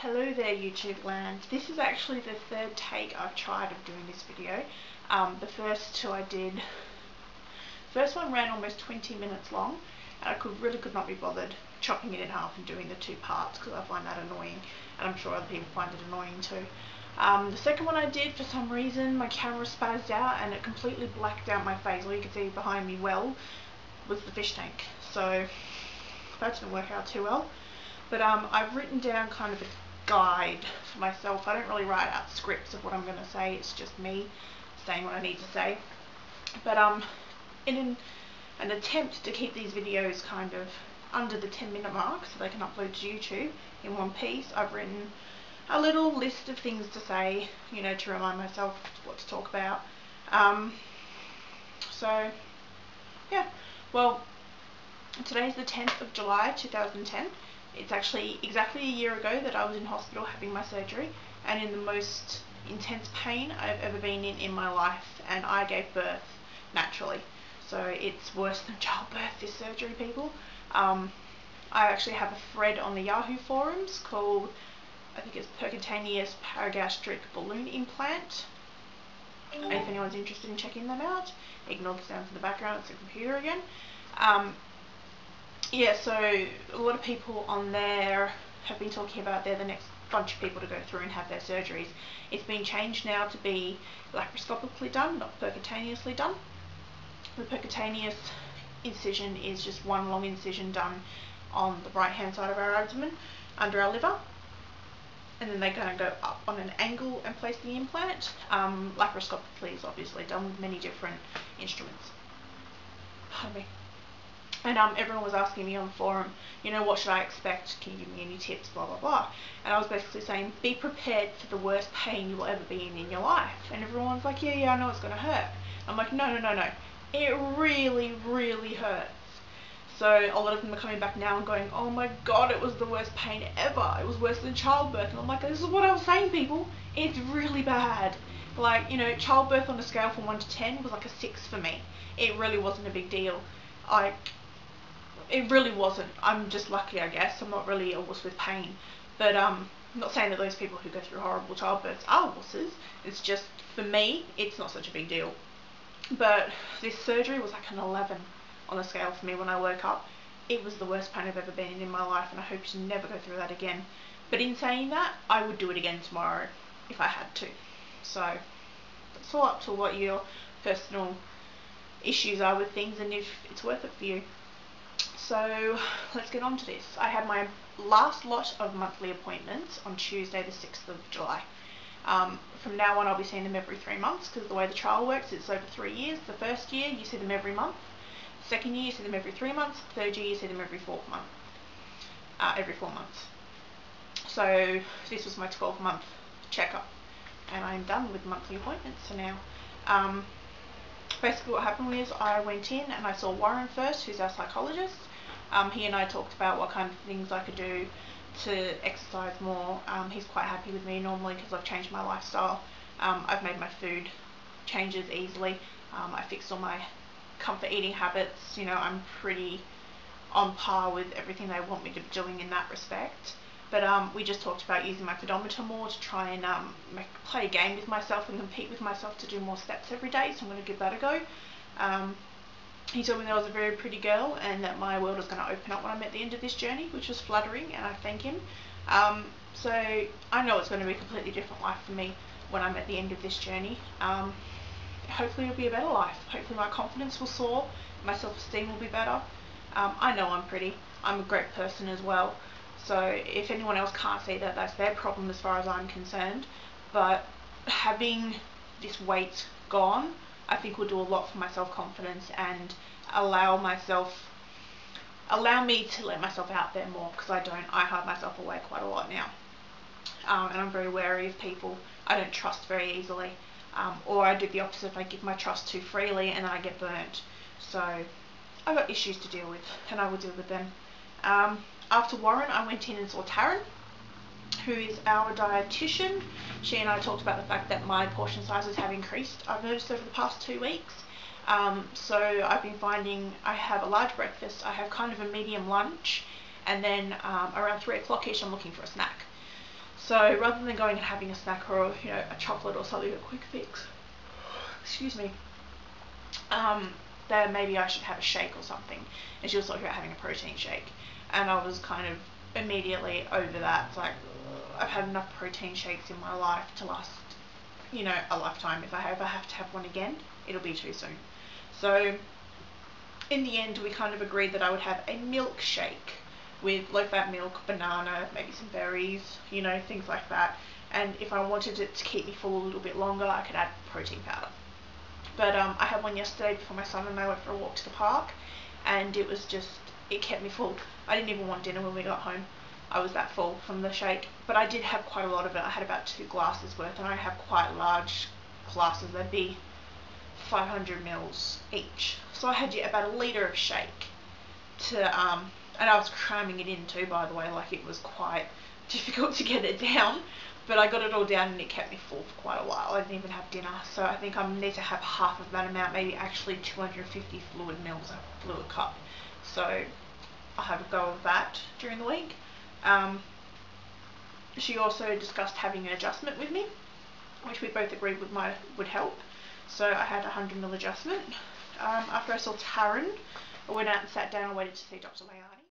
Hello there YouTube land. This is actually the third take I've tried of doing this video. The first two I did, first one ran almost 20 minutes long and I really could not be bothered chopping it in half and doing the two parts because I find that annoying, and I'm sure other people find it annoying too. The second one I did, for some reason my camera spazzed out and it completely blacked out my face. All you could see behind me was the fish tank, so that didn't work out too well. But I've written down kind of a guide for myself. I don't really write out scripts of what I'm going to say, it's just me saying what I need to say. But in an attempt to keep these videos kind of under the 10-minute mark so they can upload to YouTube in one piece, I've written a little list of things to say, you know, to remind myself what to talk about. So yeah, well, today's the 10th of July 2010. It's actually exactly a year ago that I was in hospital having my surgery and in the most intense pain I've ever been in my life, and I gave birth naturally. So it's worse than childbirth, this surgery, people. I actually have a thread on the Yahoo forums called, I think it's percutaneous paragastric balloon implant. And if anyone's interested in checking them out, ignore the sounds in the background, it's the computer again. Yeah, so a lot of people on there have been talking about they're the next bunch of people to go through and have their surgeries. It's been changed now to be laparoscopically done, not percutaneously done. The percutaneous incision is just one long incision done on the right hand side of our abdomen under our liver, and then they're going to go up on an angle and place the implant. Laparoscopically is obviously done with many different instruments. Pardon me. And everyone was asking me on the forum, you know, what should I expect? Can you give me any tips? Blah, blah, blah. And I was basically saying, be prepared for the worst pain you will ever be in your life. And everyone's like, yeah, I know it's going to hurt. I'm like, no. It really, really hurts. So a lot of them are coming back now and going, oh my God, it was the worst pain ever. It was worse than childbirth. And I'm like, this is what I was saying, people. It's really bad. Like, you know, childbirth on a scale from 1 to 10 was like a 6 for me. It really wasn't a big deal. It really wasn't. I'm just lucky, I guess. I'm not really a wuss with pain. But I'm not saying that those people who go through horrible childbirths are wusses. It's just, for me, it's not such a big deal. But this surgery was like an 11 on the scale for me when I woke up. It was the worst pain I've ever been in my life, and I hope to never go through that again. But in saying that, I would do it again tomorrow if I had to. So it's all up to what your personal issues are with things and if it's worth it for you. So let's get on to this. I had my last lot of monthly appointments on Tuesday the 6th of July. From now on I'll be seeing them every 3 months because the way the trial works, it's over 3 years. The first year you see them every month, the second year you see them every 3 months, the third year you see them every 4 months. So this was my 12-month checkup and I'm done with monthly appointments. So now basically what happened was I went in and I saw Warren first, who's our psychologist. He and I talked about what kind of things I could do to exercise more. He's quite happy with me normally because I've changed my lifestyle. I've made my food changes easily. I fixed all my comfort eating habits. You know, I'm pretty on par with everything they want me to be doing in that respect. But we just talked about using my pedometer more to try and play a game with myself and compete with myself to do more steps every day, so I'm going to give that a go. He told me that I was a very pretty girl and that my world was going to open up when I'm at the end of this journey, which was flattering, and I thank him. So I know it's going to be a completely different life for me when I'm at the end of this journey. Hopefully it'll be a better life. Hopefully my confidence will soar, my self-esteem will be better. I know I'm pretty. I'm a great person as well. So if anyone else can't see that, that's their problem as far as I'm concerned. But having this weight gone, I think will do a lot for my self-confidence and allow me to let myself out there more, because I hide myself away quite a lot now. And I'm very wary of people. I don't trust very easily. Or I do the opposite, I give my trust too freely and then I get burnt. So I've got issues to deal with and I will deal with them. After Warren, I went in and saw Taryn, who is our dietitian. She and I talked about the fact that my portion sizes have increased. I've noticed over the past 2 weeks. So I've been finding I have a large breakfast, I have kind of a medium lunch, and then around 3 o'clock-ish I'm looking for a snack. So rather than going and having a snack or a chocolate or something, a quick fix, excuse me, that maybe I should have a shake or something. And she was talking about having a protein shake, and I was kind of immediately over that. It's like, I've had enough protein shakes in my life to last a lifetime. If I ever have to have one again, it'll be too soon. So in the end, we kind of agreed that I would have a milkshake with low-fat milk, banana, maybe some berries, things like that. And if I wanted it to keep me full a little bit longer, I could add protein powder. But I had one yesterday before my son and I went for a walk to the park, and it kept me full. I didn't even want dinner when we got home. I was that full from the shake. But I did have quite a lot of it. I had about 2 glasses worth, and I have quite large glasses. They'd be 500 mils each. So I had about a litre of shake and I was cramming it in too, by the way. Like, it was quite difficult to get it down, but I got it all down and it kept me full for quite a while. I didn't even have dinner, so I think I need to have half of that amount, maybe actually 250 fluid mils, a fluid cup. So I'll have a go of that during the week. She also discussed having an adjustment with me, which we both agreed would help. So I had a 100 ml adjustment. After I saw Taryn, I went out and sat down and waited to see Dr. Layani.